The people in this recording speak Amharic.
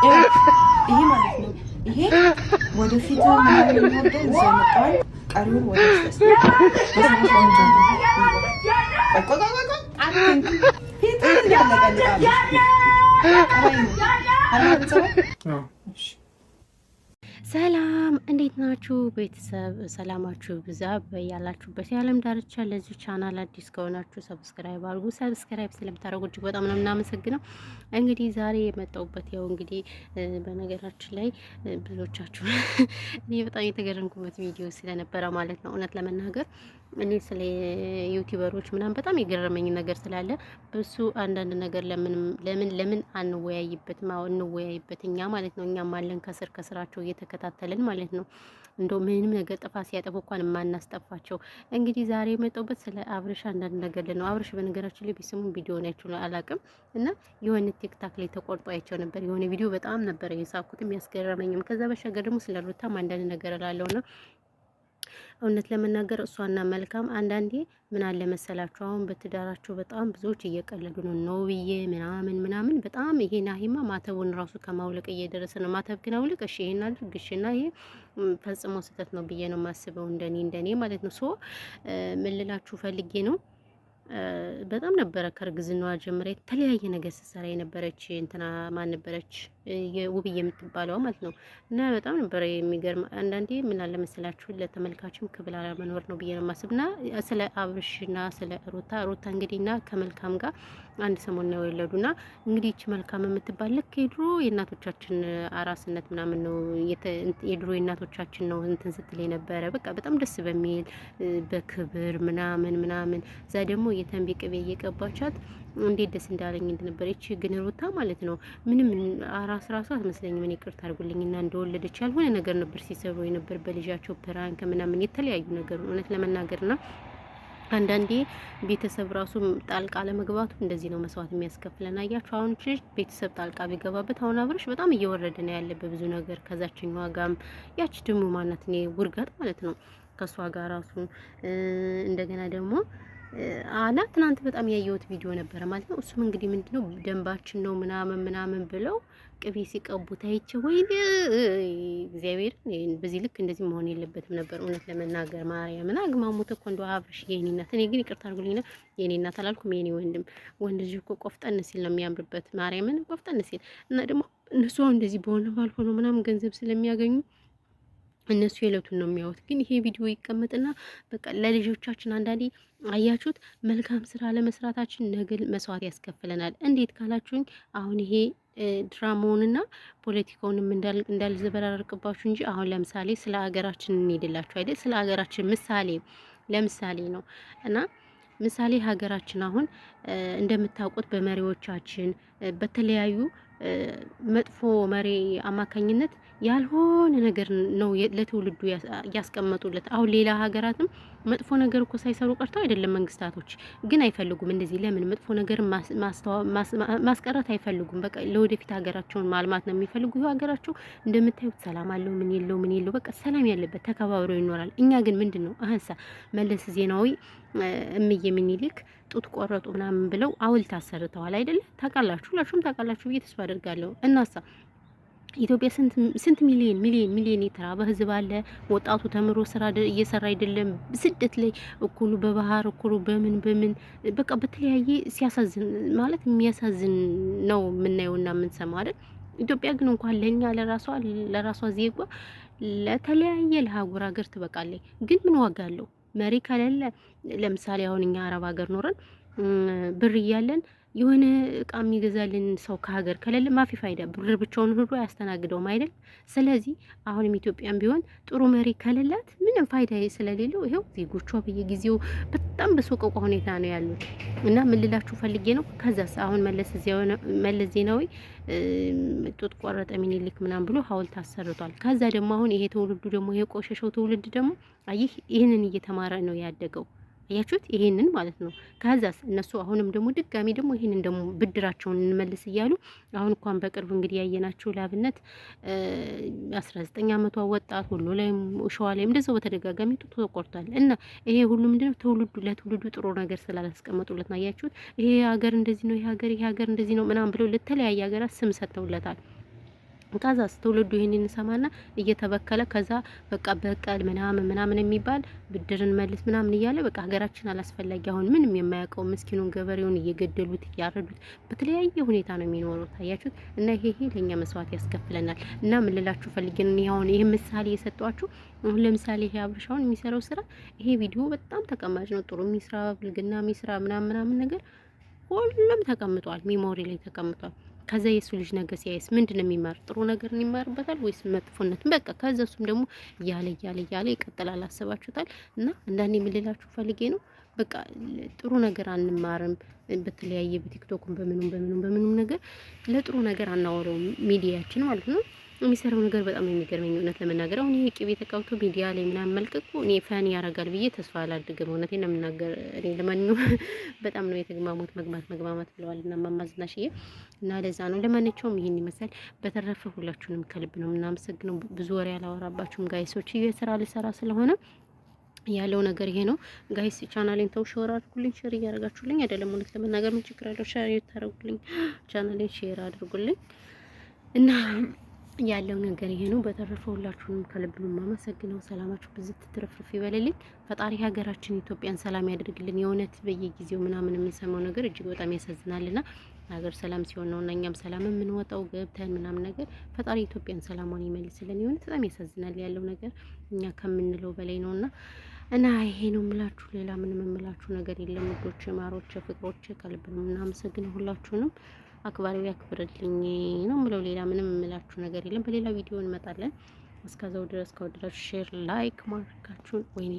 ይሄ ማለት ነው። ይሄ ወደፊት ምናምን የሚወርደው እዛ ይመጣል። ቀሪውን ወደ ውስጥ ሰላም እንዴት ናችሁ ቤተሰብ? ሰላማችሁ ብዛ በያላችሁበት የዓለም ዳርቻ። ለዚህ ቻናል አዲስ ከሆናችሁ ሰብስክራይብ አድርጉ። ሰብስክራይብ ስለምታደርጉ እጅግ በጣም ነው የምናመሰግነው። እንግዲህ ዛሬ የመጣሁበት ያው እንግዲህ በነገራችን ላይ ብዙዎቻችሁ እኔ በጣም የተገረምኩበት ቪዲዮ ስለነበረ ማለት ነው። እውነት ለመናገር እኔ ስለ ዩቲዩበሮች ምናምን በጣም የገረመኝ ነገር ስላለ በሱ አንዳንድ ነገር ለምን አንወያይበትም? አዎ እንወያይበት እኛ ማለት ነው። እኛም አለን ከስራቸው እየተከታተልን ማለት ነው። እንደው ምንም ነገር ጥፋት ሲያጠፉ እንኳን የማናስጠፋቸው። እንግዲህ ዛሬ የመጣሁበት ስለ አብርሽ አንዳንድ ነገር ነው። አብርሽ በነገራችን ላይ ቢስሙን ቪዲዮ ናቸው አላውቅም፣ እና የሆነ ቲክታክ ላይ ተቆርጦ አይቸው ነበር። የሆነ ቪዲዮ በጣም ነበር የሳኩትም ያስገረመኝም። ከዛ በሻገር ደግሞ ስለ ሩታም አንዳንድ ነገር እላለሁና እውነት ለመናገር እሷና መልካም አንዳንዴ ምን አለ መሰላችሁ፣ አሁን በትዳራቸው በጣም ብዙዎች እየቀለዱ ነው ብዬ ምናምን በጣም ይሄ ናሂማ ማተቡን ራሱ ከማውለቅ እየደረሰ ነው። ማተብ ግን አውልቅ፣ እሺ ይሄን አድርግ፣ እሺ እና ይሄ ፈጽሞ ስህተት ነው ብዬ ነው የማስበው፣ እንደኔ ማለት ነው። ሶ ምን ልላችሁ ፈልጌ ነው፣ በጣም ነበረ ከእርግዝናዋ ጀምራ የተለያየ ነገር ስትሰራ የነበረች እንትና ማን ነበረች ውብዬ የምትባለው ማለት ነው። እና በጣም ነበረ የሚገርም። አንዳንዴ ምን አለ መሰላችሁ ለተመልካችም ክብር አለመኖር ነው ብዬ ነው የማስብና ስለ አብርሽና ስለ ሩታ እንግዲህና ከመልካም ጋር አንድ ሰሞን ነው የወለዱና እንግዲህ እቺ መልካም የምትባል ልክ የድሮ የእናቶቻችን አራስነት ምናምን ነው የድሮ የእናቶቻችን ነው እንትን ስትል የነበረ በቃ በጣም ደስ በሚል በክብር ምናምን እዛ ደግሞ የተንቢ ቅቤ እየቀባቻት እንዴት ደስ እንዳለኝ እንደነበረች ግን ሩታ ማለት ነው ምንም ራሷ አትመስለኝም። ምን ይቅርታ አድርጉልኝና እንደወለደች ያልሆነ ነገር ነበር ሲሰሩ የነበር በልጃቸው ፕራንክ ምናምን የተለያዩ ነገር እውነት ለመናገርና አንዳንዴ ቤተሰብ ራሱ ጣልቃ ለመግባቱ እንደዚህ ነው መስዋዕት የሚያስከፍለን። አያችሁ አሁን ቤተሰብ ጣልቃ ቢገባበት አሁን አብርሽ በጣም እየወረደ ነው ያለ በብዙ ነገር። ከዛችኛዋ ጋርም ያች ደግሞ ማናት እኔ ውርጋጥ ማለት ነው ከሷ ጋር ራሱ እንደገና ደግሞ አና ትናንት በጣም ያየሁት ቪዲዮ ነበረ ማለት ነው። እሱም እንግዲህ ምንድነው ደንባችን ነው ምናምን ብለው ቅቤ ሲቀቡት አይቼ ወይኔ እግዚአብሔር በዚህ ልክ እንደዚህ መሆን የለበትም ነበር እውነት ለመናገር ማርያምን አግማሙት እኮ እንደው አብርሽ የኔ እናት። እኔ ግን ይቅርታ አድርጉልኝና የኔ እናት አላልኩም የኔ ወንድ ልጅ እኮ ቆፍጠን ሲል ነው የሚያምርበት። ማርያምን ቆፍጠን ሲል እና ደግሞ እነሱ አሁን እንደዚህ በሆነ ባልሆነ ምናምን ገንዘብ ስለሚያገኙ እነሱ የለቱን ነው የሚያዩት። ግን ይሄ ቪዲዮ ይቀመጥና በቃ ለልጆቻችን አንዳንዴ አያችሁት መልካም ስራ ለመስራታችን ነገ መስዋዕት ያስከፍለናል። እንዴት ካላችሁኝ አሁን ይሄ ድራማውንና ፖለቲካውንም እንዳልዘበራርቅባችሁ እንጂ አሁን ለምሳሌ ስለ ሀገራችን እንሄድላችሁ አይደል? ስለ ሀገራችን ለምሳሌ ነው እና ምሳሌ ሀገራችን አሁን እንደምታውቁት በመሪዎቻችን በተለያዩ መጥፎ መሪ አማካኝነት ያልሆነ ነገር ነው ለትውልዱ ያስቀመጡለት። አሁን ሌላ ሀገራትም መጥፎ ነገር እኮ ሳይሰሩ ቀርተው አይደለም መንግስታቶች፣ ግን አይፈልጉም እንደዚህ። ለምን መጥፎ ነገር ማስቀረት አይፈልጉም። በቃ ለወደፊት ሀገራቸውን ማልማት ነው የሚፈልጉ። ይሄ ሀገራቸው እንደምታዩት ሰላም አለው፣ ምን የለው በቃ ሰላም ያለበት ተከባብሮ ይኖራል። እኛ ግን ምንድነው አህሳ መለስ ዜናዊ እምዬ ምኒልክ ጡት ቆረጡ ምናምን ብለው ሐውልት አሰርተዋል አይደለ? ታውቃላችሁ፣ ሁላችሁም ታውቃላችሁ ብዬ ተስፋ አደርጋለሁ። እናሳ ኢትዮጵያ ስንት ሚሊዮን የተራበ ህዝብ አለ። ወጣቱ ተምሮ ስራ እየሰራ አይደለም። ስደት ላይ እኩሉ በባህር እኩሉ በምን በቃ በተለያየ ሲያሳዝን ማለት የሚያሳዝን ነው የምናየውና የምንሰማው አይደል? ኢትዮጵያ ግን እንኳን ለኛ ለራሷ ዜጓ ለተለያየ ለሀገር ሀገር ትበቃለች። ግን ምን ዋጋ አለው መሪ ከሌለ? ለምሳሌ አሁን እኛ አረብ ሀገር ኖረን ብር እያለን የሆነ እቃ የሚገዛልን ሰው ከሀገር ከሌለ ማፊ ፋይዳ፣ ብር ብቻውን ሁሉ አያስተናግደውም አይደል? ስለዚህ አሁንም ኢትዮጵያም ቢሆን ጥሩ መሪ ከሌላት ምንም ፋይዳ ስለሌለው ይሄው ዜጎቿ በየጊዜው በጣም በሰቆቃ ሁኔታ ነው ያሉት። እና ምን ልላችሁ ፈልጌ ነው፣ ከዛስ አሁን መለስ ዜናዊ ጡት ቆረጠ ሚኒሊክ ምናምን ብሎ ሐውልት አሰርቷል። ከዛ ደግሞ አሁን ይሄ ትውልዱ ደግሞ ይሄ ቆሸሸው ትውልድ ደግሞ አይህ ይህንን እየተማረ ነው ያደገው። አያችሁት? ይሄንን ማለት ነው። ከዛስ እነሱ አሁንም ደግሞ ድጋሚ ደግሞ ይሄንን ደግሞ ብድራቸውን እንመልስ እያሉ አሁን እንኳን በቅርብ እንግዲህ ያየናቸው ለአብነት 19 ዓመቷ ወጣት ሁሉ ላይም ሸዋ ላይም እንደዛው በተደጋጋሚ ጡት ተቆርጧል። እና ይሄ ሁሉ ምንድነው ለትውልዱ ጥሩ ነገር ስላላስቀመጡለት ነው። አያችሁት? ይሄ ሀገር እንደዚህ ነው፣ ይሄ ሀገር እንደዚህ ነው ምናምን ብለው ለተለያየ ሀገራት ስም ሰጥተውለታል። ከዛስ ትውልዱ ይሄንን ሰማና እየተበከለ ከዛ በቃ በቀል ምናምን የሚባል ብድርን መልስ ምናምን እያለ በቃ ሀገራችን አላስፈላጊ አሁን ምንም የማያውቀው ምስኪኑን ገበሬውን እየገደሉት እያረዱት በተለያየ ሁኔታ ነው የሚኖሩት። ታያችሁት? እና ይሄ ለኛ መስዋዕት ያስከፍለናል። እና ምን ልላችሁ ፈልጌ ነው አሁን ይሄ ምሳሌ የሰጧችሁ። አሁን ለምሳሌ ይሄ አብርሻውን የሚሰራው ስራ ይሄ ቪዲዮ በጣም ተቀማጭ ነው። ጥሩ ሚስራ ብልግና ሚስራ ምናምን ነገር ሁሉም ተቀምጧል፣ ሚሞሪ ላይ ተቀምጧል። ከዛ የሱ ልጅ ነገ ሲያይስ ምንድነው የሚማር? ጥሩ ነገር ይማርበታል ወይስ መጥፎነት? በቃ ከዛ እሱም ደግሞ እያለ ይቀጥላል። አስባችሁታል? እና አንዳንዴ የምልላችሁ ፈልጌ ነው በቃ ጥሩ ነገር አንማርም። በተለያየ በቲክቶክም በምኑም ነገር ለጥሩ ነገር አናወራውም ሚዲያችን ማለት ነው። የሚሰራው ነገር በጣም የሚገርመኝ እውነት ለመናገር አሁን ይሄ ቅቤ ተቀብቶ ሚዲያ ላይ ምናምን መልቀቁ እኔ ፈን ያደርጋል ብዬ ተስፋ አላድርግም። እውነቴን ነው የምናገር። እኔ ለማንኛውም በጣም ነው የተግማሙት መግማማት ብለዋል እና ማማዝናሽዬ እና ለዛ ነው። ለማንኛውም ይሄን ይመስላል። በተረፈ ሁላችሁንም ከልብ ነው የምናመሰግነው። ብዙ ወሬ አላወራባችሁም ጋይሶች፣ የስራ ልሰራ ስለሆነ ያለው ነገር ይሄ ነው ጋይስ። ቻናሌን ተው ሼር አድርጉልኝ። ሼር እያደረጋችሁልኝ አይደለም እውነት ለመናገር ምን ችግር አለው? ሼር ታደርጉልኝ፣ ቻናሌን ሼር አድርጉልኝ እና ያለው ነገር ይሄ ነው። በተረፈ ሁላችሁንም ከልብ ነው የማመሰግነው። ሰላማችሁ ብዝት ትርፍርፍ ይበልልኝ። ፈጣሪ ሀገራችን ኢትዮጵያን ሰላም ያደርግልን። የእውነት በየጊዜው ምናምን የምንሰማው ነገር እጅግ በጣም ያሳዝናልና ሀገር ሰላም ሲሆን ነው እና እኛም ሰላም የምንወጣው ገብተን ምናምን ነገር። ፈጣሪ ኢትዮጵያን ሰላሟን ይመልስልን። የእውነት በጣም ያሳዝናል ያለው ነገር እኛ ከምንለው በላይ ነውና እና ይሄ ነው የምላችሁ። ሌላ ምንም የምላችሁ ነገር የለም ውዶች፣ ማሮች፣ ፍቅሮች ከልብ ነው የምናመሰግነው ሁላችሁንም። አክባሪው ያክብርልኝ ነው የምለው። ሌላ ምንም የምላችሁ ነገር የለም። በሌላ ቪዲዮ እንመጣለን። እስከዛው ድረስ ሼር ላይክ ማድረጋችሁን ወይኔ